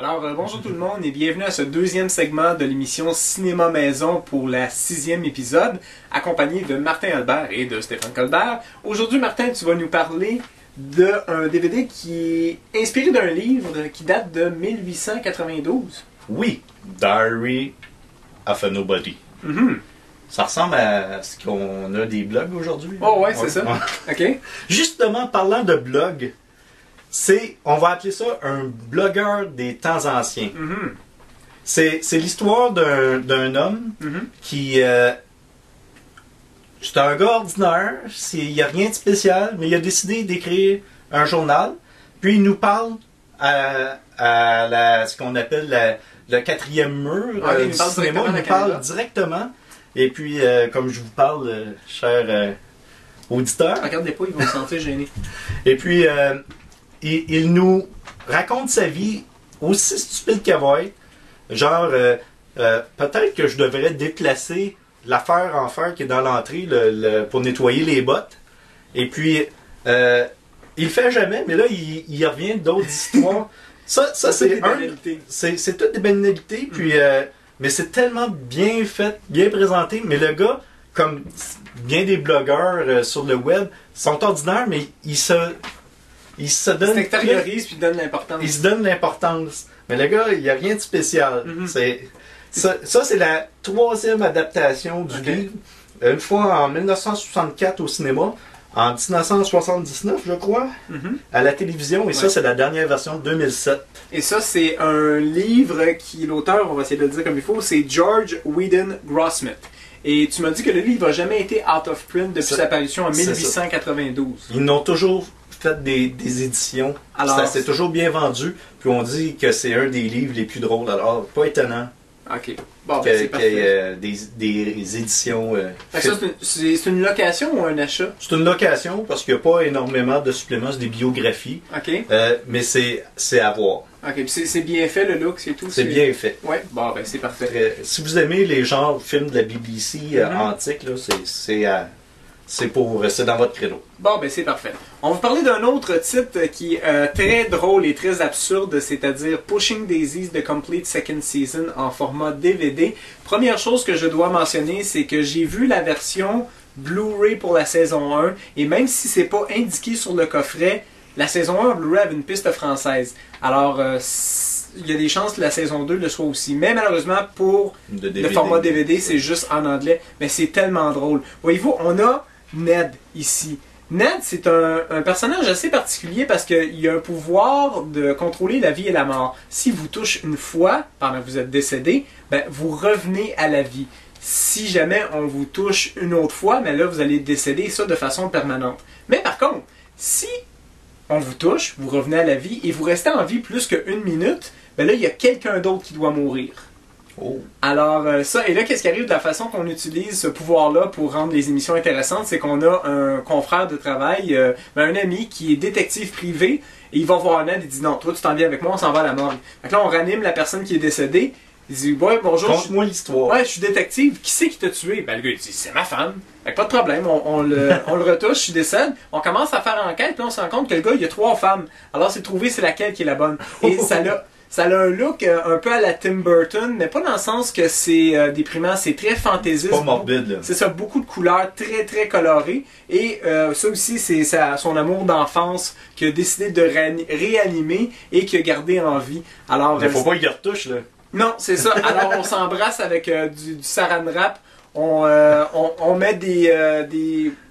Alors, bonjour tout le monde et bienvenue à ce deuxième segment de l'émission Cinéma Maison pour la 6e épisode, accompagné de Martin Albert et de Stéphane Colbert. Aujourd'hui, Martin, tu vas nous parler d'un DVD qui est inspiré d'un livre qui date de 1892. Oui, Diary of a Nobody. Ça ressemble à ce qu'on a des blogs aujourd'hui. Oh ouais, c'est ça. OK. Justement, parlant de blogs, on va appeler ça un blogueur des temps anciens. C'est l'histoire d'un homme qui... c'est un gars ordinaire, il n'y a rien de spécial, mais il a décidé d'écrire un journal, puis il nous parle à ce qu'on appelle le quatrième mur du cinéma. Il nous parle directement. Et puis, comme je vous parle, cher auditeur... Regardez pas, ils vont se sentir gênés. Et puis... il nous raconte sa vie aussi stupide qu'elle va être. Genre, peut-être que je devrais déplacer l'affaire en fer qui est dans l'entrée pour nettoyer les bottes. Et puis, il le fait jamais, mais là, il revient d'autres histoires. Ça c'est toutes des banalités. Puis, mais c'est tellement bien fait, bien présenté. Mais le gars, comme bien des blogueurs sur le web, sont ordinaires, mais il s'extériorise puis donne l'importance. Il se donne l'importance. Mais le gars, il n'y a rien de spécial. Ça, c'est la troisième adaptation du livre. Une fois en 1964 au cinéma, en 1979, je crois, à la télévision. Et ça, c'est la dernière version de 2007. Et ça, c'est un livre qui, l'auteur, on va essayer de le dire comme il faut, c'est George Whedon Grossmith. Et tu m'as dit que le livre n'a jamais été out of print depuis sa parution en 1892. Ils n'ont toujours fait des éditions. Alors, ça s'est toujours bien vendu. Puis on dit que c'est un des livres les plus drôles. Alors, pas étonnant. OK. Bon, c'est parfait. Des éditions... c'est une location ou un achat? C'est une location parce qu'il n'y a pas énormément de suppléments, c'est des biographies. OK. Mais c'est à voir. OK. Puis c'est bien fait, le look, c'est tout? C'est bien fait. Ouais. Bon, ben c'est parfait. Si vous aimez les genres films de la BBC antiques, c'est dans votre créneau. Bon, ben c'est parfait. On va vous parler d'un autre titre qui est très drôle et très absurde, c'est-à-dire Pushing Daisies The Complete Second Season en format DVD. Première chose que je dois mentionner, c'est que j'ai vu la version Blu-ray pour la saison 1, et même si c'est pas indiqué sur le coffret, la saison 1 en Blu-ray avait une piste française. Alors, il y a des chances que la saison 2 le soit aussi. Mais malheureusement, pour le format DVD, c'est juste en anglais. Mais c'est tellement drôle. Voyez-vous, on a Ned ici. Ned, c'est un personnage assez particulier parce qu'il a un pouvoir de contrôler la vie et la mort. S'il vous touche une fois, pendant que vous êtes décédé, ben, vous revenez à la vie. Si jamais on vous touche une autre fois, ben là, vous allez décéder, ça de façon permanente. Mais par contre, si on vous touche, vous revenez à la vie et vous restez en vie plus qu'une minute, ben là, il y a quelqu'un d'autre qui doit mourir. Oh. Alors ça, et là qu'est-ce qui arrive de la façon qu'on utilise ce pouvoir-là pour rendre les émissions intéressantes, c'est qu'on a un confrère de travail, un ami qui est détective privé, et il va voir Ned et il dit non, toi tu t'en viens avec moi, on s'en va à la morgue. Donc là on ranime la personne qui est décédée, il dit ouais bonjour. Conte-moi l'histoire. Ouais, je suis détective, qui c'est qui t'a tué? Ben le gars il dit c'est ma femme. Fait que pas de problème, on le retouche, je décède, on commence à faire enquête, puis on se rend compte que le gars il y a 3 femmes. Alors c'est de trouver c'est laquelle qui est la bonne. Et ça a un look un peu à la Tim Burton, mais pas dans le sens que c'est déprimant, c'est très fantaisiste. Pas morbide, là. C'est ça, beaucoup de couleurs très très colorées. Et ça aussi, c'est son amour d'enfance qu'il a décidé de réanimer et qu'il a gardé en vie. Alors, mais faut pas qu'il retouche, là. Non, c'est ça. Alors on s'embrasse avec du saran wrap. On met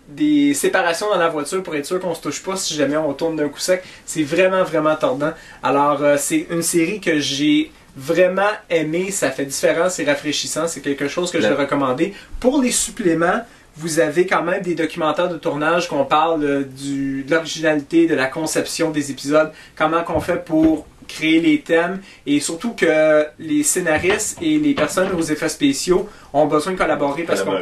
des séparations dans la voiture pour être sûr qu'on se touche pas si jamais on tourne d'un coup sec. C'est vraiment, vraiment tordant. Alors, c'est une série que j'ai vraiment aimée. Ça fait différent, c'est rafraîchissant. C'est quelque chose que je vais recommander. Pour les suppléments, vous avez quand même des documentaires de tournage qu'on parle de l'originalité, de la conception des épisodes, comment qu'on fait pour créer les thèmes, et surtout que les scénaristes et les personnes aux effets spéciaux ont besoin de collaborer parce qu'on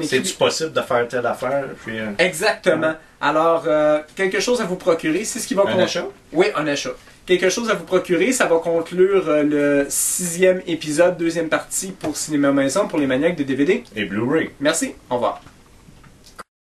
c'est-tu possible de faire telle affaire puis, Exactement. Alors quelque chose à vous procurer, c'est ce qui va un achat? Oui, un achat. Quelque chose à vous procurer, ça va conclure le 6e épisode, 2e partie pour Cinéma Maison pour les maniaques de DVD et Blu-ray. Merci, au revoir.